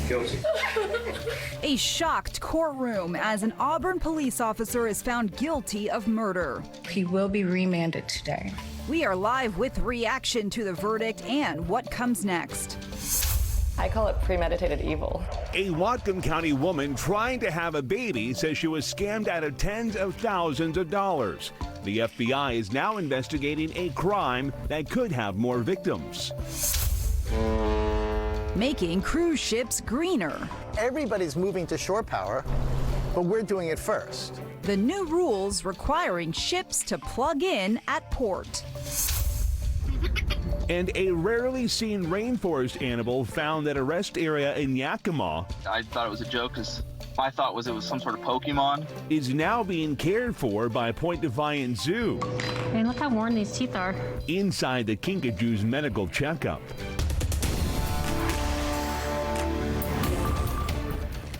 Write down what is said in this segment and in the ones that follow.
Guilty. A shocked courtroom as an Auburn police officer is found guilty of murder. He will be remanded today. We are live with reaction to the verdict and what comes next. I call it premeditated evil. A Whatcom County woman trying to have a baby says she was scammed out of tens of thousands of dollars. The FBI is now investigating a crime that could have more victims. Making cruise ships greener. Everybody's moving to shore power, but we're doing it first. The new rules requiring ships to plug in at port. And a rarely seen rainforest animal found at a rest area in Yakima I thought it was a joke because my thought was it was some sort of Pokemon. is now being cared for by Point Defiant Zoo And look how worn these teeth are. inside the Kinkajou's medical checkup.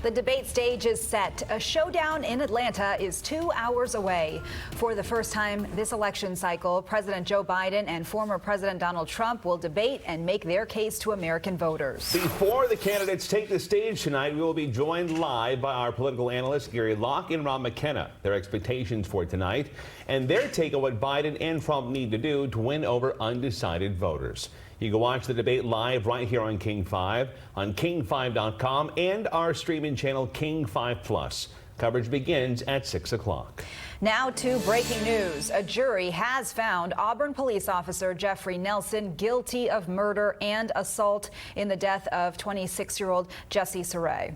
The debate stage is set. A showdown in Atlanta is 2 hours away. For the first time this election cycle, President Joe Biden and former President Donald Trump will debate and make their case to American voters. Before the candidates take the stage tonight, we will be joined live by our political analysts Gary Locke and Rob McKenna. Their expectations for tonight and their take on what Biden and Trump need to do to win over undecided voters. You can watch the debate live right here on King 5, on king5.com, and our streaming channel King 5 Plus. Coverage begins at 6 o'clock. Now to breaking news. A jury has found Auburn police officer Jeffrey Nelson guilty of murder and assault in the death of 26-year-old Jesse Saray.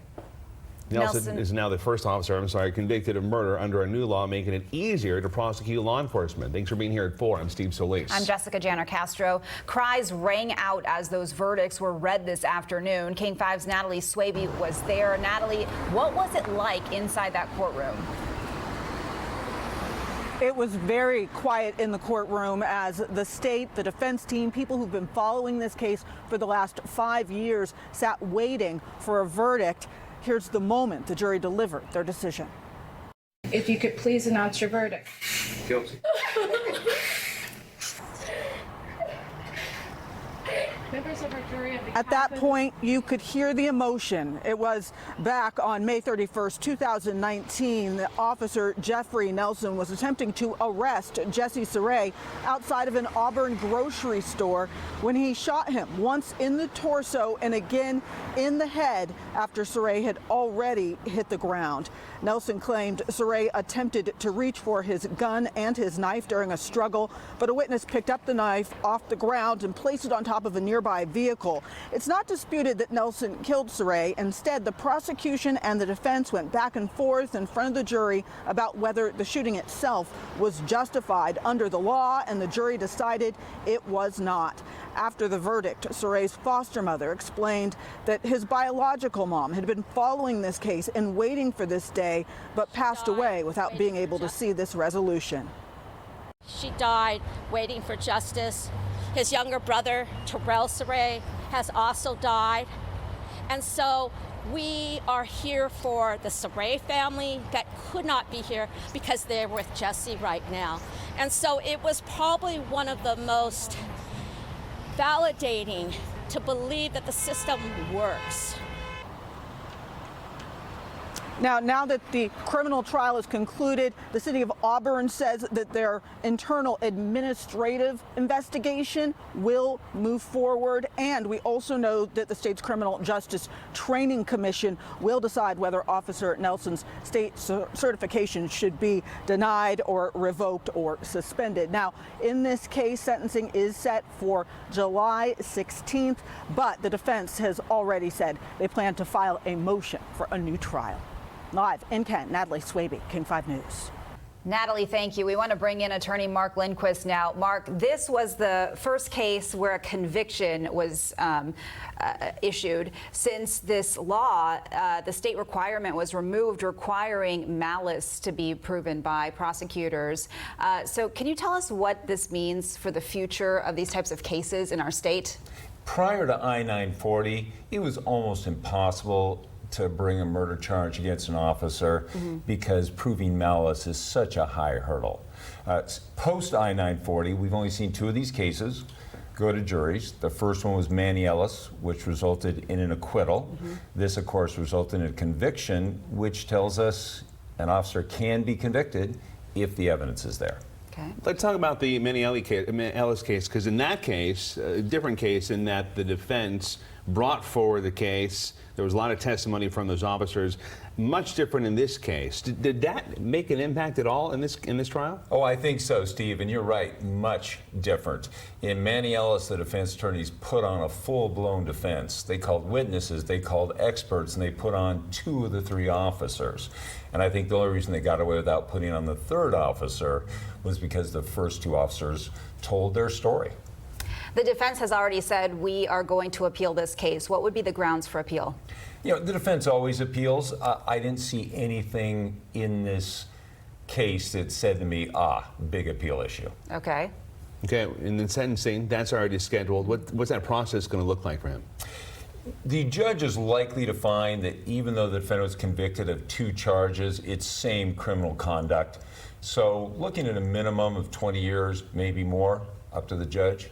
Nelson is now the first officer, convicted of murder under a new law making it easier to prosecute law enforcement. Thanks for being here at 4. I'm Steve Solis. I'm Jessica Janner Castro. Cries rang out as those verdicts were read this afternoon. King 5's Natalie Swaby was there. Natalie, what was it like inside that courtroom? It was very quiet in the courtroom as the state, the defense team, people who've been following this case for the last 5 years sat waiting for a verdict. Here's the moment the jury delivered their decision. If you could please announce your verdict. Guilty. At that point, you could hear the emotion. It was back on May 31st, 2019. The officer, Jeffrey Nelson, was attempting to arrest Jesse Saray outside of an Auburn grocery store when he shot him once in the torso and again in the head after Saray had already hit the ground. Nelson claimed Saray attempted to reach for his gun and his knife during a struggle, but a witness picked up the knife off the ground and placed it on top of a nearby vehicle. It's not disputed that Nelson killed Saray. Instead, the prosecution and the defense went back and forth in front of the jury about whether the shooting itself was justified under the law, and the jury decided it was not. After the verdict, Saray's foster mother explained that his biological mom had been following this case and waiting for this day, but passed away without being able to see this resolution. She died waiting for justice. His younger brother, Terrell Saray, has also died. And so we are here for the Saray family that could not be here because they're with Jesse right now. And so it was probably one of the most validating to believe that the system works. Now that the criminal trial is concluded, the city of Auburn says that their internal administrative investigation will move forward. And we also know that the state's Criminal Justice Training Commission will decide whether Officer Nelson's state certification should be denied or revoked or suspended. Now, in this case, sentencing is set for July 16th, but the defense has already said they plan to file a motion for a new trial. Live in Kent, Natalie Swaby, King 5 News. Natalie, thank you. We want to bring in attorney Mark Lindquist now. Mark, this was the first case where a conviction was issued since this law, the state requirement was removed requiring malice to be proven by prosecutors. So can you tell us what this means for the future of these types of cases in our state? Prior to I-940, it was almost impossible to bring a murder charge against an officer because proving malice is such a high hurdle. Post I-940, we've only seen 2 of these cases. go to juries. The first one was Manny Ellis, which resulted in an acquittal. This, of course, resulted in a conviction, which tells us an officer can be convicted if the evidence is there. Okay. Let's talk about the Manny Ellis case, because in that case, a different case in that the defense brought forward the case. There was a lot of testimony from those officers. Much different in this case. Did that make an impact at all in this trial? Oh, I think so, Steve, and you're right, much different. In Manny Ellis, the defense attorneys put on a full-blown defense. They called witnesses, they called experts, and they put on 2 of the 3 officers. And I think the only reason they got away without putting on the 3rd officer was because the first 2 officers told their story. The defense has already said we are going to appeal this case. What would be the grounds for appeal? You know, the defense always appeals. I didn't see anything in this case that said to me, big appeal issue. Okay. Okay, in the sentencing, that's already scheduled. What's that process going to look like for him? The judge is likely to find that even though the defendant was convicted of 2 charges, it's same criminal conduct. So looking at a minimum of 20 years, maybe more, up to the judge.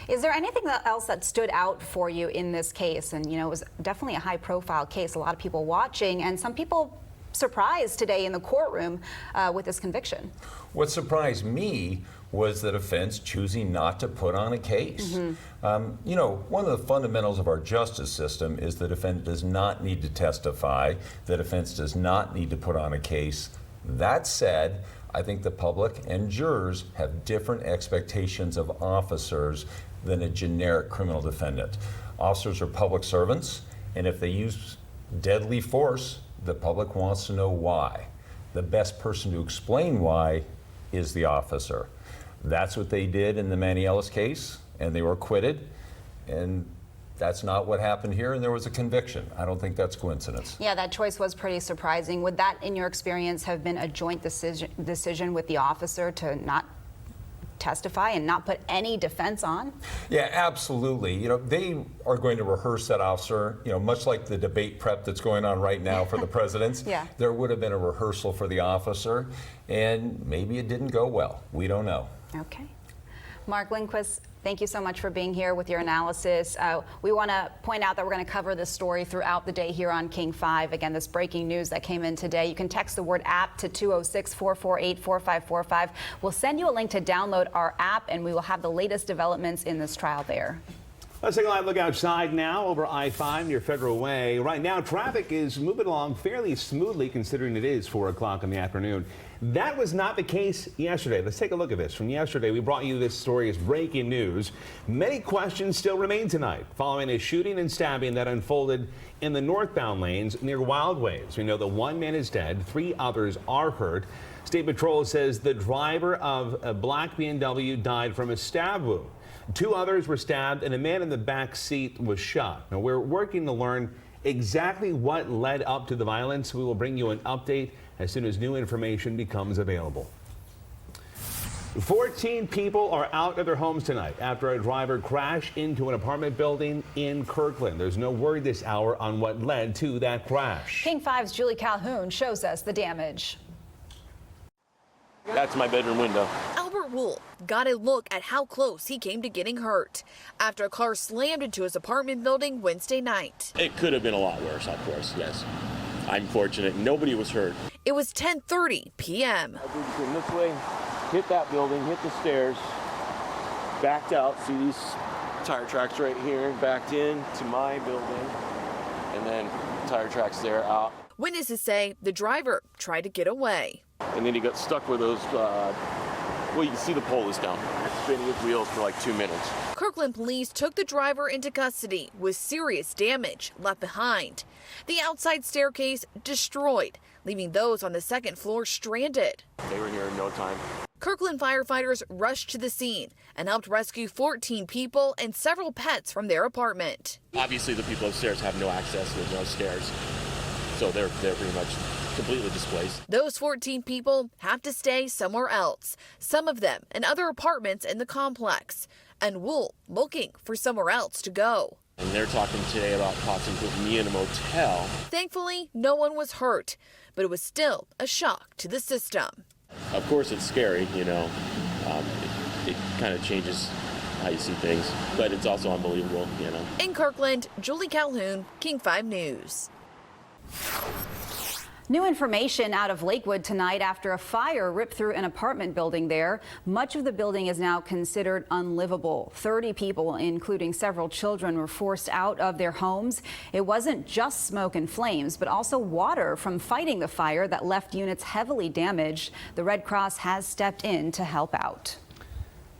Is there anything else that stood out for you in this case? And, you know, it was definitely a high-profile case, a lot of people watching, and some people surprised today in the courtroom with this conviction. What surprised me was the defense choosing not to put on a case. You know, one of the fundamentals of our justice system is the defendant does not need to testify. The defense does not need to put on a case. That said, I think the public and jurors have different expectations of officers than a generic criminal defendant. Officers are public servants, and if they use deadly force, the public wants to know why. The best person to explain why is the officer. That's what they did in the Manny Ellis case, and they were acquitted. And that's not what happened here, and there was a conviction. I don't think that's coincidence. Yeah, that choice was pretty surprising. Would that, in your experience, have been a joint decision with the officer to not testify and not put any defense on? Yeah, absolutely. You know, they are going to rehearse that officer, you know, much like the debate prep that's going on right now for the presidents. Yeah. There would have been a rehearsal for the officer, and maybe it didn't go well. We don't know. Okay. Mark Lindquist, thank you so much for being here with your analysis. We want to point out that we're going to cover this story throughout the day here on King 5. Again, this breaking news that came in today. You can text the word app to 206-448-4545. We'll send you a link to download our app, and we will have the latest developments in this trial there. Let's take a live look outside now over I-5 near Federal Way. Right now, traffic is moving along fairly smoothly considering it is 4 o'clock in the afternoon. That was not the case yesterday. Let's take a look at this. From yesterday, we brought you this story as breaking news. Many questions still remain tonight following a shooting and stabbing that unfolded in the northbound lanes near Wildways. We know that 1 man is dead, 3 others are hurt. State Patrol says the driver of a black BMW died from a stab wound. 2 others were stabbed, and a man in the back seat was shot. Now, we're working to learn exactly what led up to the violence. We will bring you an update as soon as new information becomes available. 14 people are out of their homes tonight after a driver crashed into an apartment building in Kirkland. There's no word this hour on what led to that crash. King 5's Julie Calhoun shows us the damage. That's my bedroom window. Albert Wool got a look at how close he came to getting hurt after a car slammed into his apartment building Wednesday night. It could have been a lot worse, of course, yes. I'm fortunate nobody was hurt. It was 10:30 p.m. I did come this way, hit that building, hit the stairs, backed out, see these tire tracks right here, backed in to my building, and then tire tracks there out. Witnesses say the driver tried to get away. And then he got stuck with those, well, you can see the pole is down. Spinning his wheels for like 2 minutes. Kirkland police took the driver into custody with serious damage left behind. The outside staircase destroyed, leaving those on the second floor stranded. They were here in no time. Kirkland firefighters rushed to the scene and helped rescue 14 people and several pets from their apartment. Obviously, the people upstairs have no access, there's no stairs, so they're pretty much completely displaced. Those 14 people have to stay somewhere else, some of them in other apartments in the complex, and Wool looking for somewhere else to go. And they're talking today about possibly putting me in a motel. Thankfully, no one was hurt, but it was still a shock to the system. Of course, it's scary, you know. It kind of changes how you see things. But it's also unbelievable, you know. In Kirkland, Julie Calhoun, King 5 News. New information out of Lakewood tonight after a fire ripped through an apartment building there. Much of the building is now considered unlivable. 30 people, including several children, were forced out of their homes. It wasn't just smoke and flames, but also water from fighting the fire that left units heavily damaged. The Red Cross has stepped in to help out.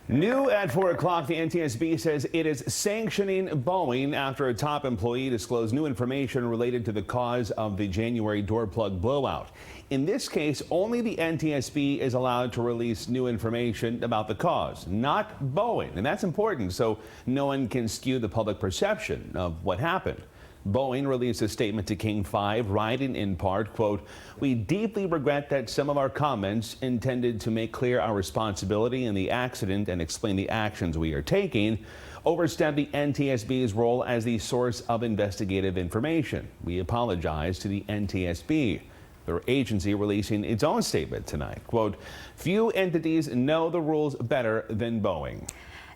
New at 4 o'clock, the NTSB says it is sanctioning Boeing after a top employee disclosed new information related to the cause of the January door plug blowout. In this case, only the NTSB is allowed to release new information about the cause, not Boeing. And that's important so no one can skew the public perception of what happened. Boeing released a statement to King 5, writing in part, quote, "We deeply regret that some of our comments intended to make clear our responsibility in the accident and explain the actions we are taking overstep the NTSB's role as the source of investigative information. We apologize to the NTSB." The agency releasing its own statement tonight, quote, "Few entities know the rules better than Boeing."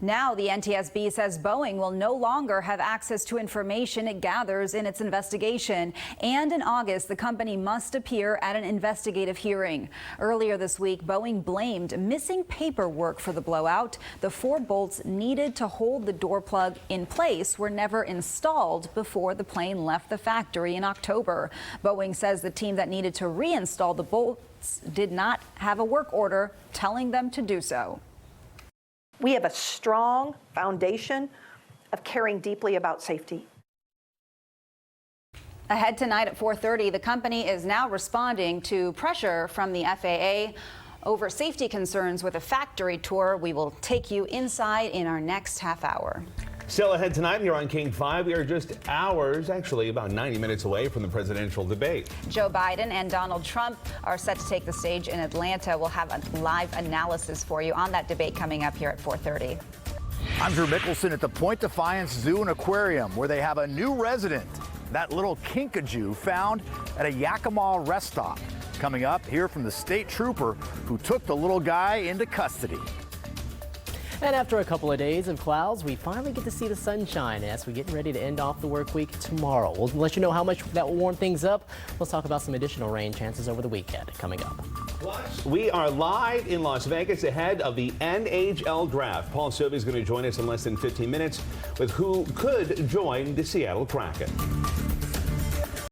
Now the NTSB says Boeing will no longer have access to information it gathers in its investigation. And in August, the company must appear at an investigative hearing. Earlier this week, Boeing blamed missing paperwork for the blowout. The 4 bolts needed to hold the door plug in place were never installed before the plane left the factory in October. Boeing says the team that needed to reinstall the bolts did not have a work order telling them to do so. We have a strong foundation of caring deeply about safety. Ahead tonight at 4:30, the company is now responding to pressure from the FAA over safety concerns with a factory tour. We will take you inside in our next half hour. Still ahead tonight here on King 5, we are just hours, actually about 90 minutes away from the presidential debate. Joe Biden and Donald Trump are set to take the stage in Atlanta. We'll have a live analysis for you on that debate coming up here at 4:30. I'm Drew Mickelson at the Point Defiance Zoo and Aquarium, where they have a new resident, that little kinkajou found at a Yakima rest stop. Coming up, hear from the state trooper who took the little guy into custody. And after a couple of days of clouds, we finally get to see the sunshine as we get ready to end off the work week tomorrow. We'll let you know how much that will warm things up. Let's talk about some additional rain chances over the weekend coming up. Plus, we are live in Las Vegas ahead of the NHL draft. Paul Sylvia is going to join us in less than 15 minutes with who could join the Seattle Kraken.